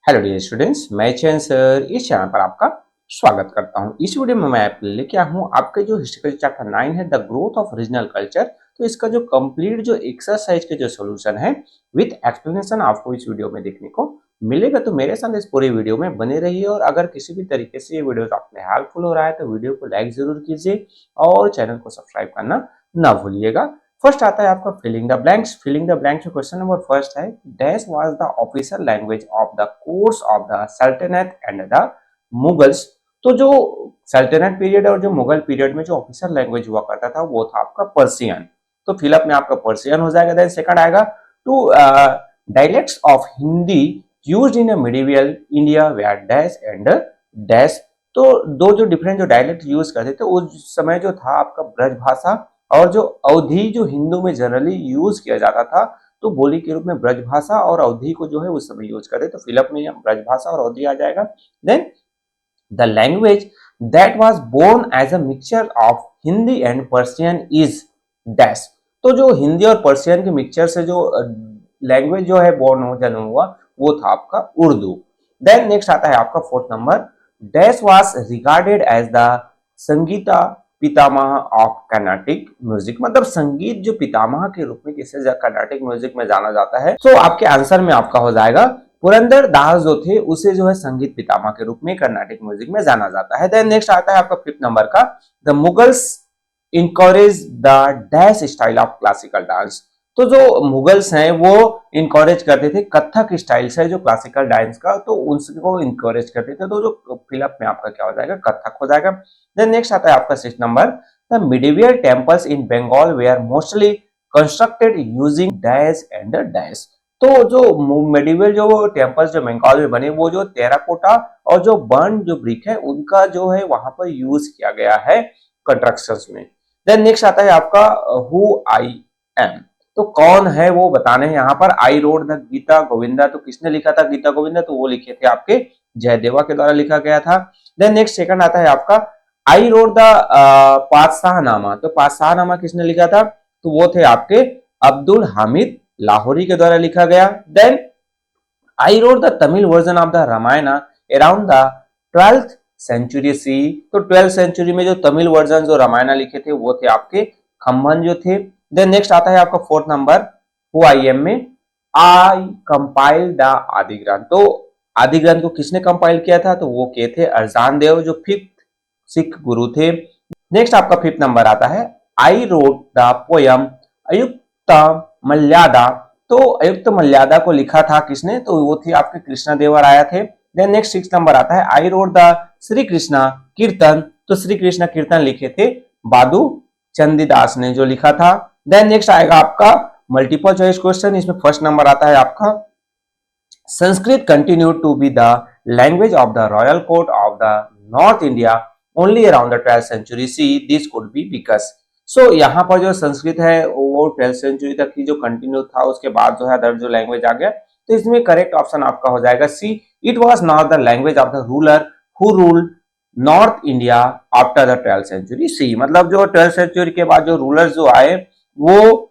Hello dear students, मैं चैन sir इस channel पर आपका स्वागत करता हूं। इस वीडियो में मैं आपके लिए लेके आया हूं आपके जो हिस्ट्री चैप्टर 9 है the growth of regional culture. तो इसका जो कंप्लीट जो एक्सरसाइज के जो सॉल्यूशन है विद एक्सप्लेनेशन आपको इस वीडियो में देखने को मिलेगा। तो मेरे साथ इस पूरे वीडियो में बने रहिए और अगर किसी भी तरीके से ये वीडियो आपके हेल्पफुल हो रहा है तो वीडियो को लाइक जरूर कीजिए और चैनल को सब्सक्राइब करना ना भूलिएगा। फर्स्ट आता है आपका filling the blanks. Filling the blanks में क्वेश्चन नंबर फर्स्ट है, dash was the official language of the court of the sultanate and the Mughals. तो जो सल्तनत पीरियड और जो मुगल पीरियड में जो ऑफिशियल लैंग्वेज हुआ करता था वो था आपका पर्सियन। तो फिलअप में आपका पर्सियन हो जाएगा। देन सेकंड आएगा two dialects of Hindi used in medieval India where dash and dash. तो दो जो डिफरेंट जो डायलेक्ट यूज करते थे उस समय जो था आपका ब्रज भाषा और जो अवधी जो हिंदू में जनरली यूज किया जाता था, तो बोली के रूप में ब्रजभाषा और अवधी को जो है उस समय यूज करते। तो फिलअप में ब्रजभाषा और अवधी आ जाएगा। Then the language that was born as a mixture of Hindi and Persian is dash. तो जो हिंदी और पर्शियन के मिक्सचर से जो लैंग्वेज जो है बोर्न हो जन्म हुआ वो था आपका उर्दू। देन नेक्स्ट आता है आपका fourth number, dash was regarded as the Sangita Pitamaha of Carnatic music. मतलब संगीत जो पितामह के रूप में किसे कर्नाटिक म्यूजिक में जाना जाता है। तो आपके आंसर में आपका हो जाएगा पुरंदर दास जो थे उसे जो है संगीत पितामह के रूप में कर्नाटिक म्यूजिक में जाना जाता है। देन नेक्स्ट आता है आपका फिफ्थ नंबर का, the Mughals encourage the dash style of classical dance. तो जो मुगल्स हैं वो इनकरेज करते थे कथक स्टाइल से जो क्लासिकल डांस का, तो उसको इनकरेज करते थे। तो जो फिलअप में आपका क्या हो जाएगा, कथक हो जाएगा। देन नेक्स्ट आता है आपका six number, the medieval temples in Bengal were mostly constructed using dash and dash. तो जो मेडिवल जो टेम्पल्स जो बंगाल में बने वो जो टेराकोटा और जो बर्न जो ब्रिक है उनका जो है वहां पर यूज किया गया है कंस्ट्रक्शंस में। देन नेक्स्ट आता है आपका हु आई एम। तो कौन है वो बताने हैं यहाँ पर। आई रोड द गीता गोविंदा। तो किसने लिखा था गीता गोविंदा, तो वो लिखे थे आपके जयदेवा के द्वारा लिखा गया था। देन नेक्स्ट सेकंड आता है आपका आई रोड द पातशाहनामा। तो पातशाहनामा किसने लिखा था, तो वो थे आपके अब्दुल हामिद लाहौरी के द्वारा लिखा गया। Then I wrote the Tamil version of the Ramayana around the 12th century C. तो 12th सेंचुरी में जो तमिल वर्जन जो रामायण लिखे थे वो थे आपके खम्भन जो थे। देन नेक्स्ट आता है आपका fourth number, who I am में आई कंपाइल द आदि ग्रंथ। तो आदि ग्रंथ को किसने कंपाइल किया था, तो वो के थे अर्जान देव जो फिफ्थ सिख गुरु थे। नेक्स्ट आपका फिफ्थ नंबर आता है, आई रोट द पोयम अयुक्त मल्यादा। तो अयुक्त मल्यादा को लिखा था किसने, तो वो थे आपके कृष्ण देवराया थे। देन नेक्स्ट सिक्स नंबर आता है, I wrote the Shri Krishna कीर्तन। तो श्री कृष्ण कीर्तन लिखे थे बादू चंदीदास ने जो लिखा था। देन नेक्स्ट आएगा आपका मल्टीपल चॉइस क्वेश्चन। इसमें फर्स्ट नंबर आता है आपका, Sanskrit continued to be the language of the royal court of the north India only around the 12th century C, this could be because. So यहाँ पर जो संस्कृत है वो 12th सेंचुरी तक ही जो कंटिन्यू था, उसके बाद जो है अदर जो लैंग्वेज आ गया। तो इसमें करेक्ट ऑप्शन आपका हो जाएगा C, it was not the language of the ruler who ruled north India after the 12th century C. मतलब जो 12th सेंचुरी के बाद जो रूलर्स जो आए वो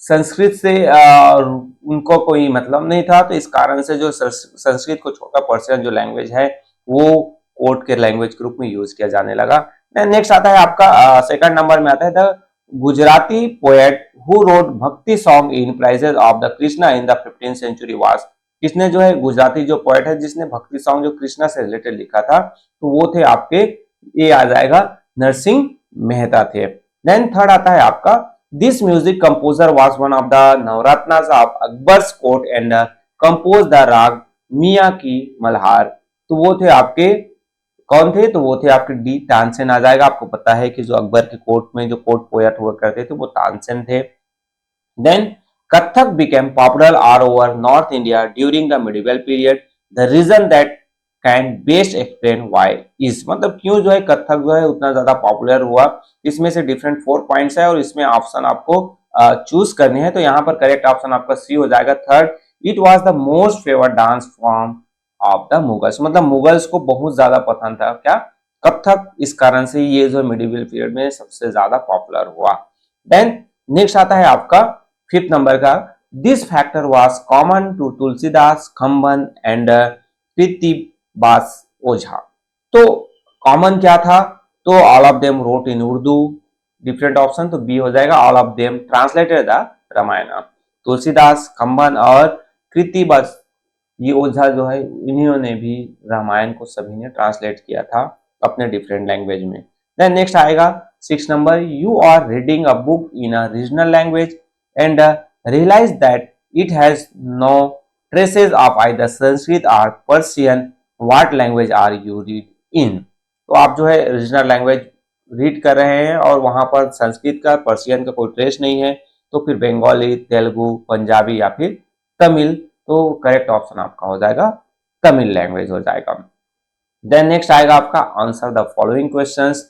संस्कृत से उनको कोई मतलब नहीं था, तो इस कारण से जो संस्कृत को छोड़कर पर्शियन जो लैंग्वेज है वो कोर्ट के लैंग्वेज के रूप में यूज किया जाने लगा। नेक्स्ट आता है आपका सेकंड नंबर में आता है the Gujarati poet who wrote bhakti song in praises of the Krishna in the 15th century was. किसने जो है गुजराती जो पोएट है जिसने भक्ति सॉन्ग जो कृष्णा से रिलेटेड लिखा था, तो वो थे आपके, ये आ जाएगा नरसिंह मेहता थे। देन थर्ड आता है आपका, this music composer was one of the Navaratnas of Akbar's court and compose the raga Miyan की मल्हार। तो वो थे आपके कौन थे, तो वो थे आपके डी तानसेन आ जाएगा। आपको पता है कि जो अकबर के कोर्ट में जो कोर्ट पोएट हुआ करते थे वो तानसेन थे। Then Kathak became popular all over North India during the medieval period, the reason that can best explain why is. मतलब क्यों जो है कथक जो है उतना ज्यादा पॉपुलर हुआ। इसमें से डिफरेंट 4 पॉइंट्स है और इसमें ऑप्शन आपको चूज करने हैं। तो यहाँ पर करेक्ट ऑप्शन आपका सी हो जाएगा third, it was the most favoured dance form of the Mughals. मतलब मुगल्स को बहुत ज्यादा पसंद था क्या, कथक। इस कारण से ये जो मिडिवल पीरियड में सबसे ज्यादा पॉपुलर हुआ। देन नेक्स्ट आता है आपका फिफ्थ नंबर का, this factor was common to Tulsidas, Kamban and Krittibas Ojha. तो कॉमन क्या था? तो all of them wrote in Urdu, different option, तो बी हो जाएगा। All of them translated the Ramayana. Tulsidas, Kamban और कृतिबास, ये ओझा जो है इन्होंने भी रामायण को सभी ने ट्रांसलेट किया था अपने डिफरेंट लैंग्वेज में। देन नेक्स्ट आएगा 6 नंबर, you are reading a book in a regional language and realise that it has no traces of either Sanskrit और Persian, what language are you read in. तो आप जो है रीजनल लैंग्वेज रीड कर रहे हैं और वहां पर संस्कृत का, पर्शियन का कोई ट्रेस नहीं है, तो फिर बंगाली, तेलुगु, पंजाबी या फिर तमिल, तो करेक्ट ऑप्शन आपका हो जाएगा तमिल लैंग्वेज हो जाएगा। देन नेक्स्ट आएगा आपका answer the following questions.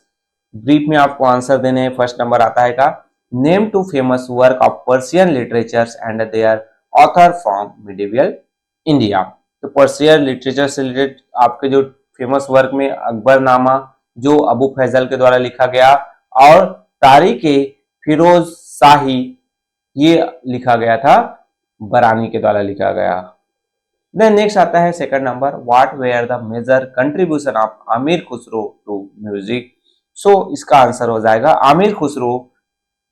Brief में आपको आंसर देने हैं। फर्स्ट नंबर आता है का name two famous work of Persian literatures and their author from medieval India. तो पर्शियन लिटरेचर से रिलेटेड आपके जो फेमस वर्क में अकबरनामा जो अबू फैजल के द्वारा लिखा गया, और तारीख फिरोज शाही ये लिखा गया था बरानी के द्वारा लिखा गया। देन नेक्स्ट आता है second number, what were the major contribution of Amir Khusro to music. So इसका आंसर हो जाएगा Amir Khusro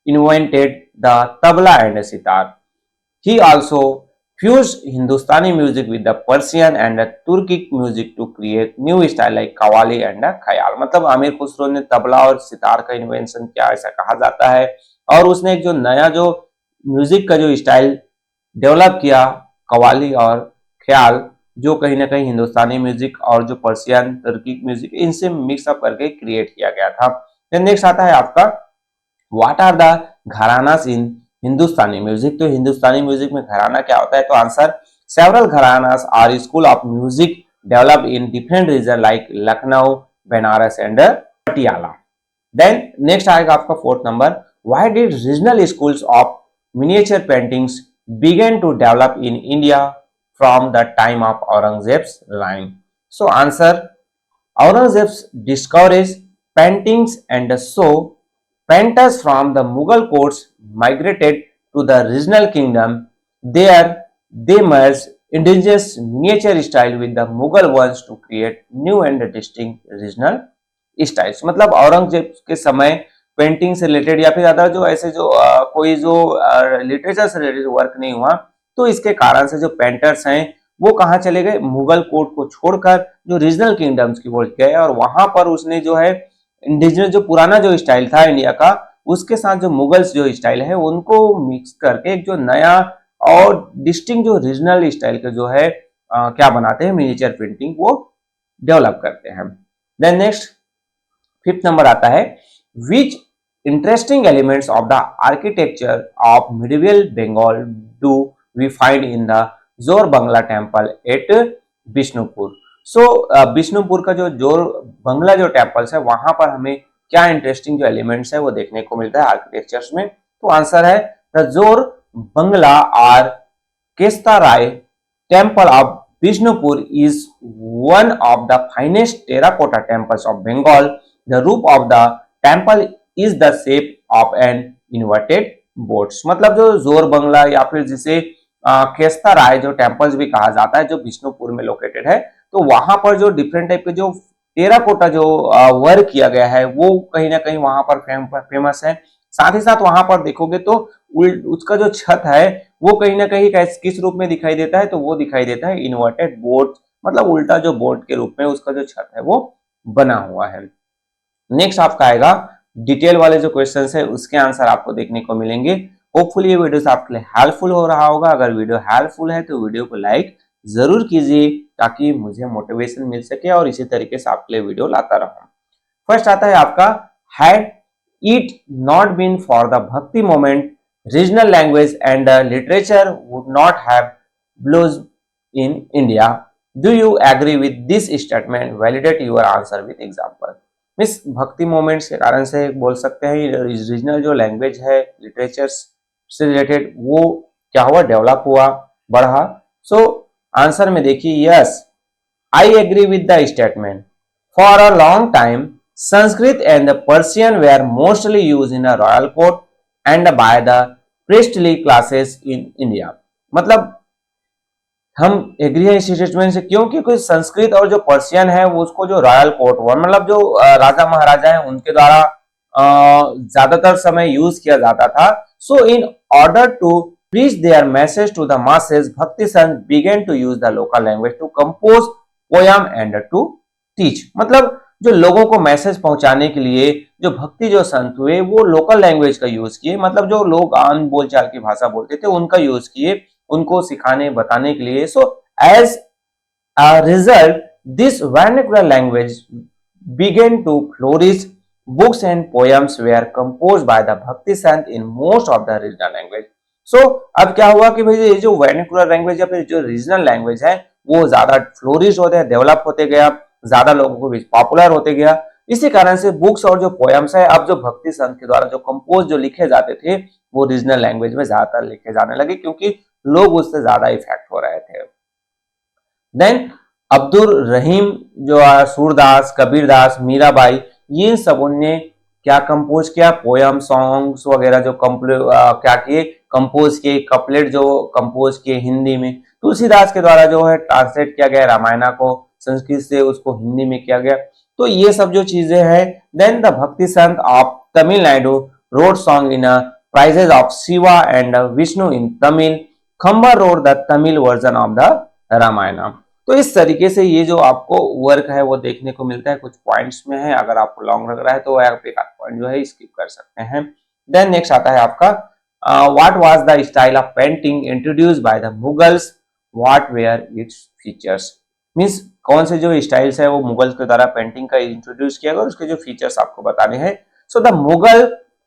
invented the tabla and sitar. He also fused Hindustani music with the Persian and the Turkic music to create new style like qawwali and ख्याल। मतलब आमिर खुसरो ने तबला और सितार का invention किया ऐसा कहा जाता है, और उसने एक जो नया जो म्यूजिक का जो स्टाइल डेवलप किया कव्वाली और ख्याल, जो कहीं ना कहीं हिंदुस्तानी म्यूजिक और जो पर्शियन तुर्किक म्यूजिक इनसे मिक्सअप करके क्रिएट किया गया था। देन नेक्स्ट आता है आपका what are the gharanas in Hindustani music. तो हिंदुस्तानी म्यूजिक में घराना क्या होता है? तो answer several gharanas are school of music develop in different region like Lucknow, Banaras and Patiala. Then next आएगा आपका fourth number, why did regional schools of miniature paintings begin to develop in India from the time of Aurangzeb's line? So answer, Aurangzeb's discoveries paintings and so painters from the Mughal courts migrated to the regional kingdom. There they merged indigenous miniature style with the Mughal ones to create new and distinct regional styles। मतलब औरंगजेब के समय painting से related या फिर other जो ऐसे जो कोई जो लिटरेचर से रिलेटेड वर्क नहीं हुआ, तो इसके कारण से जो पेंटर्स हैं वो कहाँ चले गए? मुगल कोर्ट को छोड़कर जो रीजनल किंगडम्स की ओर गए, और वहां पर उसने जो है इंडिजिनस जो पुराना जो स्टाइल था इंडिया का, उसके साथ जो मुगल्स जो स्टाइल है उनको मिक्स करके एक जो नया और डिस्टिंक्ट जो रीजनल स्टाइल का जो है क्या बनाते हैं? मिनिएचर पेंटिंग वो डेवलप करते हैं। देन नेक्स्ट फिफ्थ नंबर आता है, which interesting elements of the architecture of medieval Bengal do we find in the Jor Bangla temple at Bishnupur. So Bishnupur का जो जोर बंगला जो टेम्पल्स है वहां पर हमें क्या इंटरेस्टिंग जो एलिमेंट्स है वो देखने को मिलता है आर्किटेक्चर्स में। तो आंसर है the Jor Bangla are Keshta Rai temple of Bishnupur is one of the finest terracotta temples of Bengal. The roof of the temple is the shape of an inverted boats. मतलब जो जोर बंगला या फिर जिसे खेस्ता राय जो टेम्पल्स भी कहा जाता है, जो बिष्णुपुर में लोकेटेड है, तो वहां पर जो डिफरेंट टाइप के जो टेराकोटा जो वर्क किया गया है वो कहीं ना कहीं वहां पर फेमस है। साथ ही साथ वहां पर देखोगे तो उसका जो छत है वो कहीं ना कहीं किस रूप में दिखाई देता है? तो वो दिखाई देता है इन्वर्टेड बोट, मतलब उल्टा जो बोट के रूप में उसका जो छत है वो बना हुआ है। नेक्स्ट आपका आएगा डिटेल वाले जो क्वेश्चंस है उसके आंसर आपको देखने को मिलेंगे। होपफुली ये वीडियो आपके लिए हेल्पफुल हो रहा होगा। अगर वीडियो हेल्पफुल है तो वीडियो को लाइक जरूर कीजिए ताकि मुझे मोटिवेशन मिल सके और इसी तरीके से आपके लिए वीडियो लाता रहूं। फर्स्ट आता है आपका, had it not been for the bhakti moment regional language and literature would not have bloomed in India. Do you agree with this statement? Validate your answer with example. Miss bhakti moments के कारण से बोल सकते हैं regional जो language है literature से related वो क्या हुआ? डेवलप हुआ, बढ़ा। सो आंसर में देखिए, yes I agree with the statement. For a long time Sanskrit and the Persian were mostly use in a royal court and by the priestly classes in India. मतलब हम एग्री है इस स्टेटमेंट से, क्योंकि कुछ संस्कृत और जो पर्शियन है वो उसको जो रॉयल कोर्ट हुआ, मतलब जो राजा महाराजा है उनके द्वारा ज्यादातर समय यूज किया जाता था। So in order to reach their message to the masses, bhakti sant begin to use the local language to compose poem and to teach. मतलब जो लोगों को मैसेज पहुंचाने के लिए जो भक्ति जो संत हुए वो लोकल लैंग्वेज का यूज किए, मतलब जो लोग आम बोलचाल की भाषा बोलते थे उनका यूज किए उनको सिखाने बताने के लिए। So as a result this vernacular language began to flourish. Books and poems were composed by the Bhakti Sant in most of the regional language. So अब क्या हुआ कि भाई ये जो वर्नाकुलर लैंग्वेज या फिर जो रीजनल लैंग्वेज है वो ज्यादा फ्लोरिश होते हैं, डेवलप होते गया, ज्यादा लोगों को बीच पॉपुलर होते गया। इसी कारण से बुक्स और जो पोएम्स है अब जो भक्ति संत के द्वारा जो कंपोज जो लिखे जाते थे वो रीजनल लैंग्वेज में ज्यादातर लिखे जाने लगे, क्योंकि लोग उससे ज्यादा इफेक्ट हो रहे थे। देन अब्दुल रहीम जो सूरदास, कबीरदास, मीराबाई, ये सबों ने क्या कंपोज किया, पोयम सॉन्ग्स वगैरह जो क्या किए, कंपोज किए, कपलेट जो कंपोज किए हिंदी में। तुलसीदास के द्वारा जो है ट्रांसलेट किया गया रामायण को संस्कृत से उसको हिंदी में किया गया। तो ये सब जो चीजें हैं। Then the bhakti sant of Tamil Nadu wrote song in praises of Shiva and Vishnu in Tamil. Kambar wrote the Tamil version of the Ramayana. तो इस तरीके से ये जो आपको वर्क है वो देखने को मिलता है, कुछ पॉइंट्स में है, अगर आपको लॉन्ग लग रहा है तो आप एक आध पॉइंट जो है स्किप कर सकते हैं। देन नेक्स्ट आता है आपका what was the style of painting introduced by the Mughals, what were its features. Means कौन से जो स्टाइल्स है वो मुगल्स के द्वारा पेंटिंग का इंट्रोड्यूस किया गया और उसके जो फीचर्स आपको बताने हैं। So the Mughal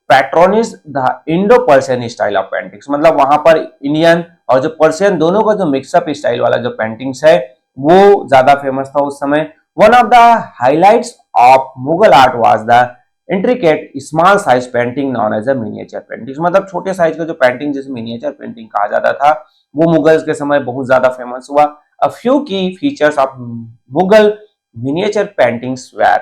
patronise the Indo Persian style of paintings, मतलब वहां पर इंडियन और जो पर्शियन दोनों का जो मिक्सअप स्टाइल वाला जो पेंटिंग्स है वो ज्यादा फेमस था उस समय। One of the highlights of Mughal art was the intricate small size painting known as a miniature painting, मतलब छोटे साइज का जो पेंटिंग जिसे मिनिएचर पेंटिंग कहा जाता था वो मुगल्स के समय बहुत ज्यादा फेमस हुआ। A few key features of Mughal miniature paintings were,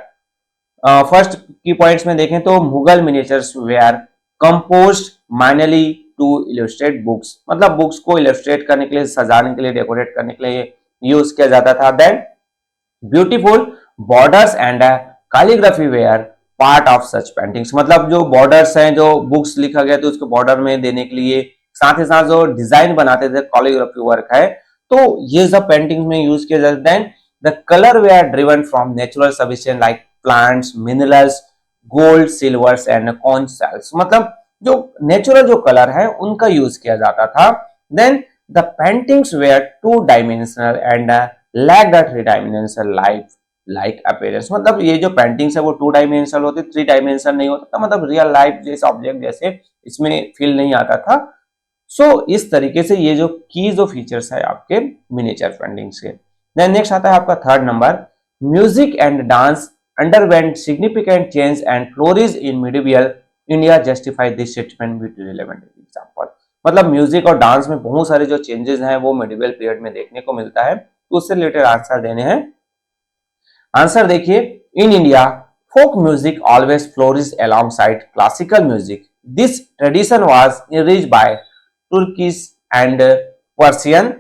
first key points में देखें तो Mughal miniatures were composed mainly to illustrate books, मतलब बुक्स को इलस्ट्रेट करने के लिए, सजाने के लिए, डेकोरेट करने के लिए यूज किया जाता था। Then beautiful borders and calligraphy were part of such paintings, मतलब जो बॉर्डर्स हैं जो बुक्स लिखा गया तो उसको बॉर्डर में देने के लिए, साथ ही साथ जो डिजाइन बनाते थे कैलीग्राफी वर्क है तो ये सब पेंटिंग्स में यूज किया जाता है। Then the colour were derived from natural substance like plants, minerals, gold, silvers and कॉर्न सेल्स, मतलब जो नेचुरल जो कलर है उनका यूज किया जाता था। Then the paintings were two-dimensional and lacked a three-dimensional like appearance, मतलब ये जो पेंटिंग्स है वो टू डायमेंशनल होते, थ्री डायमेंशनल नहीं होता था, मतलब रियल लाइफ जैसे ऑब्जेक्ट जैसे इसमें फील नहीं आता था। सो इस तरीके से ये जो की जो फीचर्स है आपके मिनिएचर पेंटिंग्स के। देन नेक्स्ट आता है आपका third number, music and dance underwent significant change and flourished in medieval India, justify this statement with relevant example, मतलब म्यूजिक और डांस में बहुत सारे जो चेंजेस हैं वो मेडिवल पीरियड में देखने को मिलता है, तो उससे रिलेटेड आंसर देने हैं। आंसर देखिए, in India folk music always flourish alongside classical music, this tradition was enriched by Turkish and Persian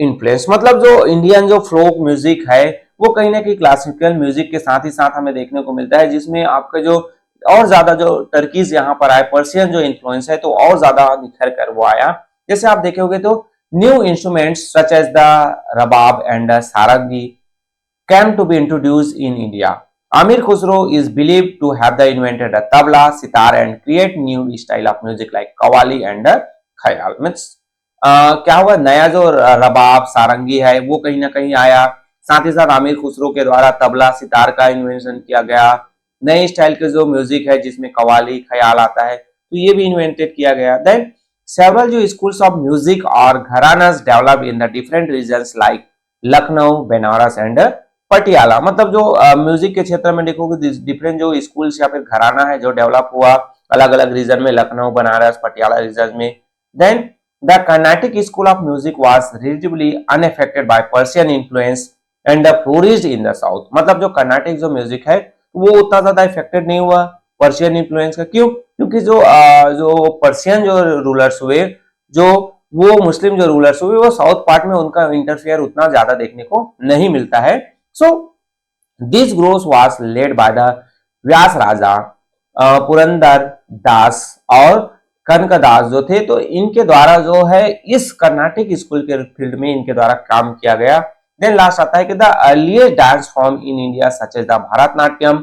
influence, मतलब जो इंडियन जो फोक म्यूजिक है वो कहीं ना कहीं क्लासिकल म्यूजिक के साथ ही साथ हमें देखने को मिलता है, जिसमें आपका जो और ज्यादा जो टर्कीज यहाँ पर आए, पर्शियन जो इन्फ्लुएंस है तो और ज्यादा निखर कर वो आया। जैसे आप देखेंगे तो new instruments such as the rabab and sarangi came to be introduced in India. Amir Khusro is believed to have invented a tabla, sitar and create new style of music like qawwali and khayal. Means क्या हुआ, नया जो रबाब सारंगी है वो कहीं ना कहीं आया, साथ ही साथ आमिर खुसरो के द्वारा तबला सितार का इन्वेंशन किया गया, नए स्टाइल के जो म्यूजिक है जिसमें कवाली ख्याल आता है तो ये भी इन्वेंटेड किया गया। देन सेवरल जो स्कूल्स ऑफ म्यूजिक और gharanas develop in the different regions like Lucknow, Banaras and Patiala, मतलब जो म्यूजिक के क्षेत्र में देखोगे डिफरेंट जो स्कूल्स या फिर घराना है जो डेवलप हुआ अलग अलग रीजन में, लखनऊ, बनारस, पटियाला रीजन में। Then the Carnatic school of music was relatively unaffected by Persian influence and flourished in the south, मतलब जो कर्नाटिक जो म्यूजिक है वो उतना ज्यादा इफेक्टेड नहीं हुआ पर्शियन इन्फ्लुएंस का। क्यों? क्योंकि जो पर्शियन जो रूलर्स हुए जो वो मुस्लिम जो रूलर्स हुए वो साउथ पार्ट में उनका इंटरफेयर उतना ज्यादा देखने को नहीं मिलता है। So this growth was led by the Vyasa Raja, Purandar Das और कनकदास जो थे, तो इनके द्वारा जो है इस कर्नाटिक स्कूल के फील्ड में इनके द्वारा काम किया गया। देन लास्ट आता है कि the earliest dance form in India such as the Bharatanatyam,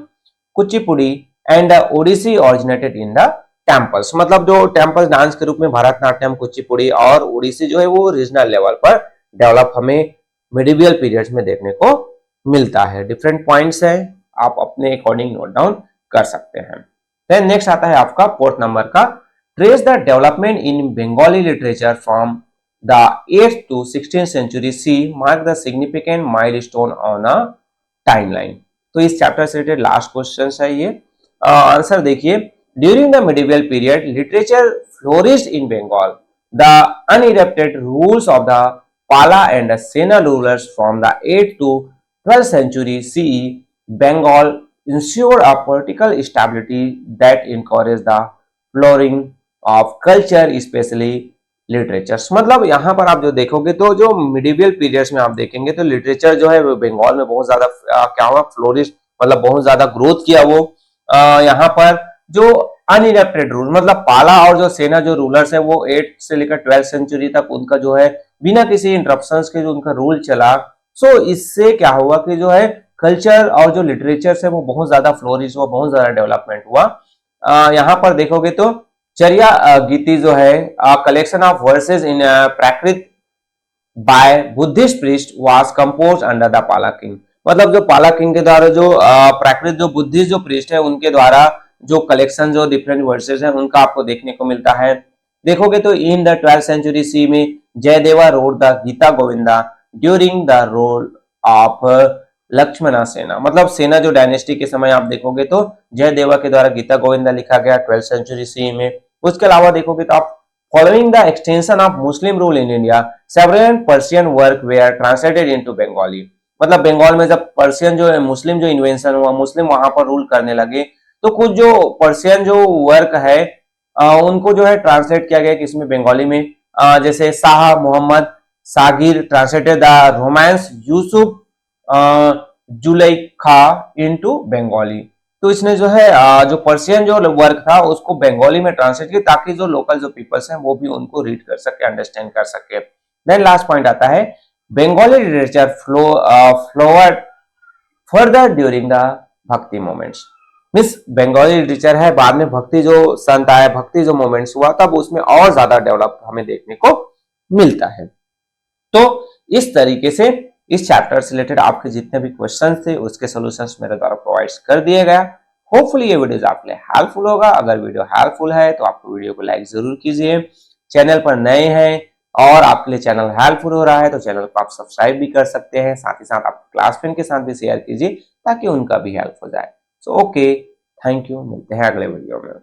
Kuchipudi and Odissi originated in the temples. मतलब जो टेम्पल्स डांस के रूप में भरतनाट्यम, कुचिपुड़ी और ओडिसी जो है वो रीजनल लेवल पर डेवलप हमें मिडिवियल पीरियड्स में देखने को मिलता है। डिफरेंट पॉइंट्स है, आप अपने अकॉर्डिंग नोट डाउन कर सकते हैं। देन नेक्स्ट आता है आपका फोर्थ नंबर का, trace the development in Bengali literature from the 8th to 16th century C mark the significant milestone on a timeline. तो इस चैप्टर से रिलेटेड लास्ट क्वेश्चन है ये। आंसर देखिए, during the medieval period literature flourished in Bengal, the uninterrupted rules of the Pala and Sena rulers from the 8th to 12th century CE Bengal ensured a political stability that encouraged the flourishing of culture, especially literatures. मतलब यहाँ पर आप जो देखोगे तो जो medieval periods में आप देखेंगे तो लिटरेचर जो है वो बंगाल में बहुत ज्यादा क्या हुआ, फ्लोरिश, मतलब बहुत ज्यादा ग्रोथ किया वो। यहाँ पर जो अनइरप्टेड रूल, मतलब पाला और जो सेना जो रूलर्स है वो 8 से लेकर 12 सेंचुरी तक उनका जो है बिना किसी इंटरप्शंस के जो उनका रूल चला। सो इससे क्या हुआ कि जो है कल्चर और जो लिटरेचर है वो बहुत ज्यादा फ्लोरिश हुआ, बहुत ज्यादा डेवलपमेंट हुआ। यहाँ पर देखोगे तो चर्या गीति जो है collection of verses in Prakrit by Buddhist priest was compose under the Pala king. मतलब जो पाला किंग के द्वारा जो प्राकृत जो बुद्धिस्ट जो प्रीस्ट है उनके द्वारा जो कलेक्शन जो डिफरेंट वर्सेस है उनका आपको देखने को मिलता है। देखोगे तो in the 12th century C में Jayadeva wrote the Gita Govinda during the rule of Lakshmana Sena. मतलब सेना जो डायनेस्टी के समय आप देखोगे तो जयदेवा के द्वारा गीता गोविंदा लिखा गया 12th century सी में। उसके अलावा देखोगे तो आप following the extension of Muslim rule in India several Persian work were translated into Bengali. मतलब बंगाल में जब पर्शियन जो है मुस्लिम जो इन्वेंशन हुआ, मुस्लिम वहां पर रूल करने लगे, तो कुछ जो पर्शियन जो वर्क है उनको जो है ट्रांसलेट किया गया किसमें, बंगाली में। जैसे Shah Mohammad Sagir translated the romance Yusuf Zulekha into Bengali. तो इसने जो है जो पर्शियन जो वर्क था उसको बंगाली में ट्रांसलेट किया ताकि जो लोकल जो पीपल्स हैं वो भी उनको रीड कर सके, अंडरस्टैंड कर सके। देन लास्ट पॉइंट आता है, Bengali literature flowered further during the bhakti moments. Means Bengali literature है बाद में भक्ति जो संत आए, भक्ति जो मोमेंट्स हुआ तब उसमें और ज्यादा डेवलप हमें देखने को मिलता है। तो इस तरीके से इस चैप्टर से रिलेटेड आपके जितने भी क्वेश्चंस थे उसके सॉल्यूशंस मेरे द्वारा प्रोवाइड कर दिया गया। होपफुली ये वीडियो आपके लिए हेल्पफुल होगा। अगर वीडियो हेल्पफुल है तो आप वीडियो को लाइक जरूर कीजिए। चैनल पर नए हैं और आपके लिए चैनल हेल्पफुल हो रहा है तो चैनल को आप सब्सक्राइब भी कर सकते हैं। साथ ही साथ आप क्लास फ्रेंड के साथ भी शेयर कीजिए ताकि उनका भी हेल्प हो जाए। सो ओके, थैंक यू, मिलते हैं अगले वीडियो में।